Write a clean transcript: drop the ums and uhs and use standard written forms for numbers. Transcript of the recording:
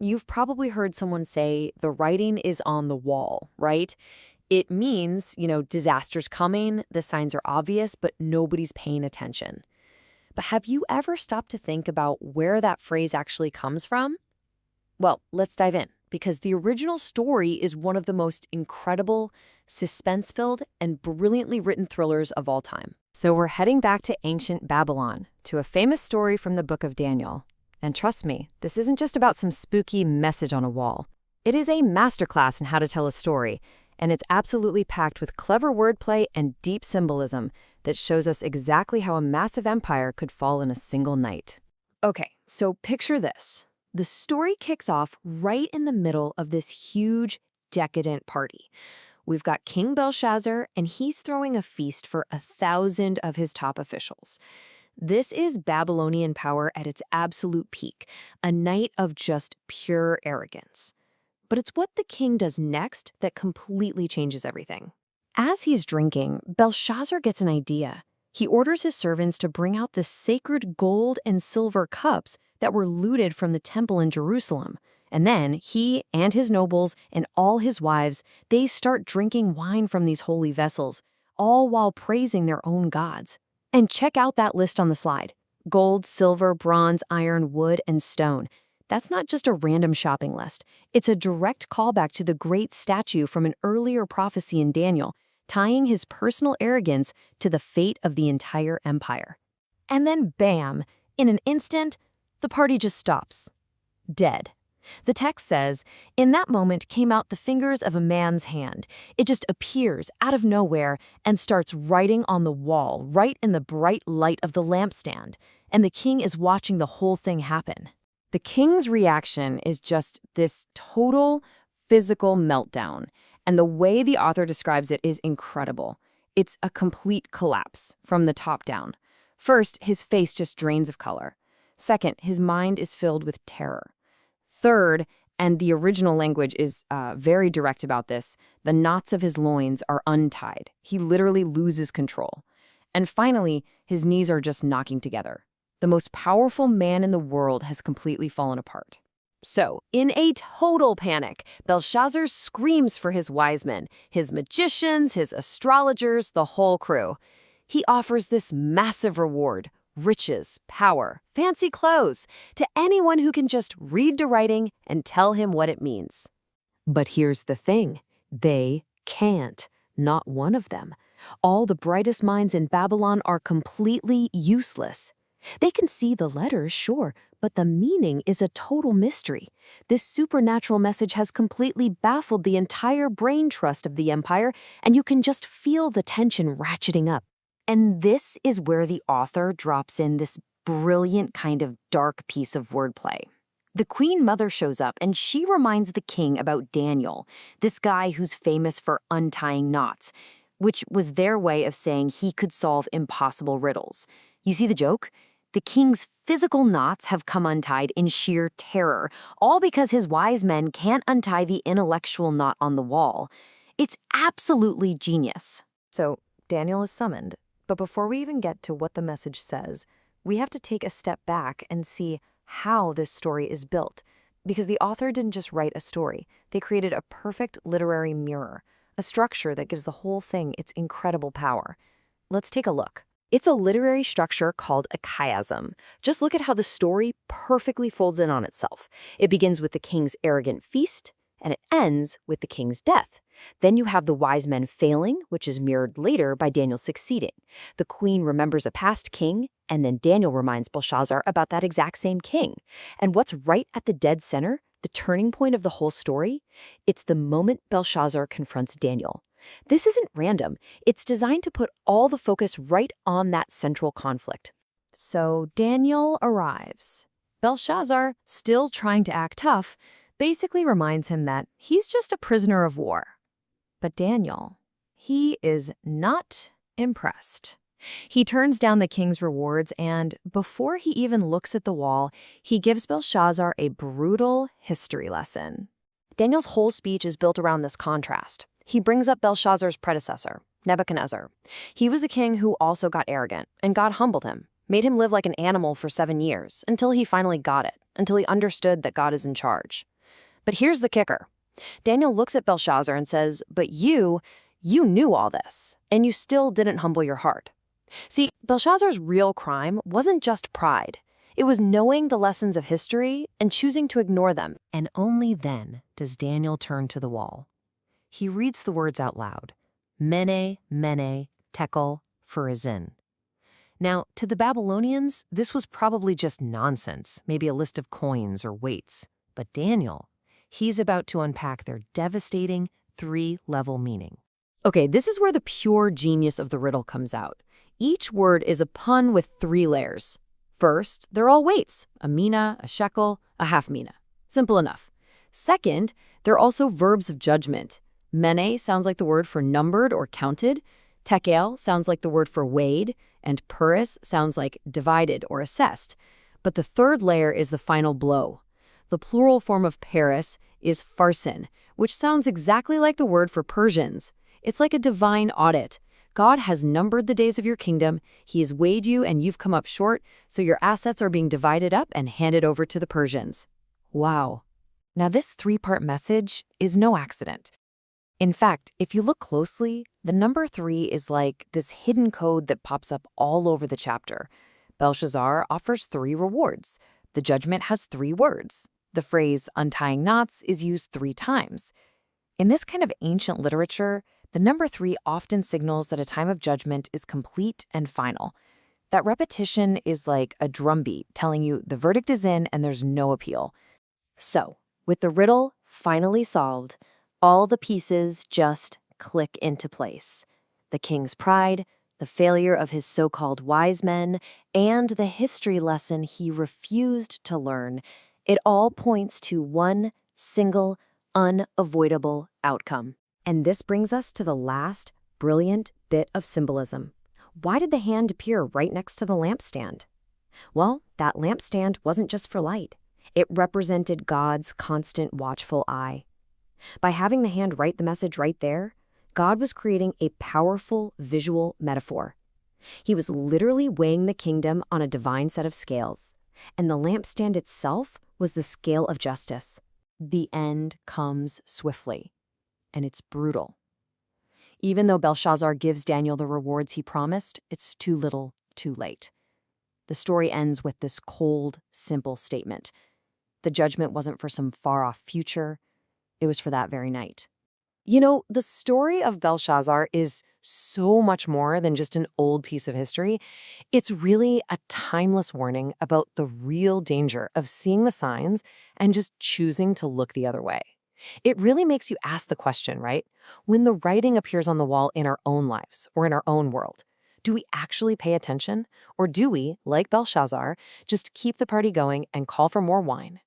You've probably heard someone say the writing is on the wall, right? It means, disaster's coming, the signs are obvious, but nobody's paying attention. But have you ever stopped to think about where that phrase actually comes from? Well, let's dive in, because the original story is one of the most incredible, suspense-filled, and brilliantly written thrillers of all time. So we're heading back to ancient Babylon, to a famous story from the book of Daniel. And trust me, this isn't just about some spooky message on a wall. It is a masterclass in how to tell a story, and it's absolutely packed with clever wordplay and deep symbolism that shows us exactly how a massive empire could fall in a single night. Okay, so picture this. The story kicks off right in the middle of this huge, decadent party. We've got King Belshazzar, and he's throwing a feast for 1,000 of his top officials. This is Babylonian power at its absolute peak, a night of just pure arrogance. But it's what the king does next that completely changes everything. As he's drinking, Belshazzar gets an idea. He orders his servants to bring out the sacred gold and silver cups that were looted from the temple in Jerusalem. And then he and his nobles and all his wives, they start drinking wine from these holy vessels, all while praising their own gods. And check out that list on the slide. Gold, silver, bronze, iron, wood, and stone. That's not just a random shopping list. It's a direct callback to the great statue from an earlier prophecy in Daniel, tying his personal arrogance to the fate of the entire empire. And then bam, in an instant, the party just stops. Dead. The text says, "In that moment came out the fingers of a man's hand." It just appears out of nowhere and starts writing on the wall, right in the bright light of the lampstand. And the king is watching the whole thing happen. The king's reaction is just this total physical meltdown. And the way the author describes it is incredible. It's a complete collapse from the top down. First, his face just drains of color. Second, his mind is filled with terror. Third, and the original language is very direct about this, the knots of his loins are untied. He literally loses control. And finally, his knees are just knocking together. The most powerful man in the world has completely fallen apart. So, in a total panic, Belshazzar screams for his wise men, his magicians, his astrologers, the whole crew. He offers this massive reward, riches, power, fancy clothes, to anyone who can just read the writing and tell him what it means. But here's the thing. They can't. Not one of them. All the brightest minds in Babylon are completely useless. They can see the letters, sure, but the meaning is a total mystery. This supernatural message has completely baffled the entire brain trust of the empire, and you can just feel the tension ratcheting up. And this is where the author drops in this brilliant kind of dark piece of wordplay. The Queen Mother shows up, and she reminds the king about Daniel, this guy who's famous for untying knots, which was their way of saying he could solve impossible riddles. You see the joke? The king's physical knots have come untied in sheer terror, all because his wise men can't untie the intellectual knot on the wall. It's absolutely genius. So Daniel is summoned, but before we even get to what the message says, we have to take a step back and see how this story is built. Because the author didn't just write a story, they created a perfect literary mirror, a structure that gives the whole thing its incredible power. Let's take a look. It's a literary structure called a chiasm. Just look at how the story perfectly folds in on itself. It begins with the king's arrogant feast, and it ends with the king's death. Then you have the wise men failing, which is mirrored later by Daniel succeeding. The queen remembers a past king, and then Daniel reminds Belshazzar about that exact same king. And what's right at the dead center, the turning point of the whole story? It's the moment Belshazzar confronts Daniel. This isn't random. It's designed to put all the focus right on that central conflict. So Daniel arrives. Belshazzar, still trying to act tough, basically reminds him that he's just a prisoner of war. But Daniel, he is not impressed. He turns down the king's rewards, and before he even looks at the wall, he gives Belshazzar a brutal history lesson. Daniel's whole speech is built around this contrast. He brings up Belshazzar's predecessor, Nebuchadnezzar. He was a king who also got arrogant, and God humbled him, made him live like an animal for 7 years, until he finally got it, until he understood that God is in charge. But here's the kicker. Daniel looks at Belshazzar and says, but you knew all this, and you still didn't humble your heart. See, Belshazzar's real crime wasn't just pride. It was knowing the lessons of history and choosing to ignore them. And only then does Daniel turn to the wall. He reads the words out loud. Mene, Mene, Tekel, Upharsin. Now, to the Babylonians, this was probably just nonsense, maybe a list of coins or weights. But Daniel, he's about to unpack their devastating three-level meaning. Okay, this is where the pure genius of the riddle comes out. Each word is a pun with 3 layers. First, they're all weights, a mina, a shekel, a half mina. Simple enough. Second, they're also verbs of judgment. Mene sounds like the word for numbered or counted. Tekel sounds like the word for weighed. And Puris sounds like divided or assessed. But the third layer is the final blow. The plural form of Paris is Upharsin, which sounds exactly like the word for Persians. It's like a divine audit. God has numbered the days of your kingdom, He has weighed you and you've come up short, so your assets are being divided up and handed over to the Persians. Wow. Now this 3-part message is no accident. In fact, if you look closely, the number 3 is like this hidden code that pops up all over the chapter. Belshazzar offers 3 rewards. The judgment has 3 words. The phrase untying knots is used 3 times. In this kind of ancient literature, the number 3 often signals that a time of judgment is complete and final. That repetition is like a drumbeat telling you the verdict is in and there's no appeal. So, with the riddle finally solved, all the pieces just click into place. The king's pride, the failure of his so-called wise men, and the history lesson he refused to learn, it all points to one single, unavoidable outcome. And this brings us to the last brilliant bit of symbolism. Why did the hand appear right next to the lampstand? Well, that lampstand wasn't just for light. It represented God's constant watchful eye. By having the hand write the message right there, God was creating a powerful visual metaphor. He was literally weighing the kingdom on a divine set of scales, and the lampstand itself was the scale of justice. The end comes swiftly, and it's brutal. Even though Belshazzar gives Daniel the rewards he promised, it's too little, too late. The story ends with this cold, simple statement. The judgment wasn't for some far-off future. It was for that very night. You know, the story of Belshazzar is so much more than just an old piece of history. It's really a timeless warning about the real danger of seeing the signs and just choosing to look the other way. It really makes you ask the question, right? When the writing appears on the wall in our own lives or in our own world, do we actually pay attention? Or do we, like Belshazzar, just keep the party going and call for more wine?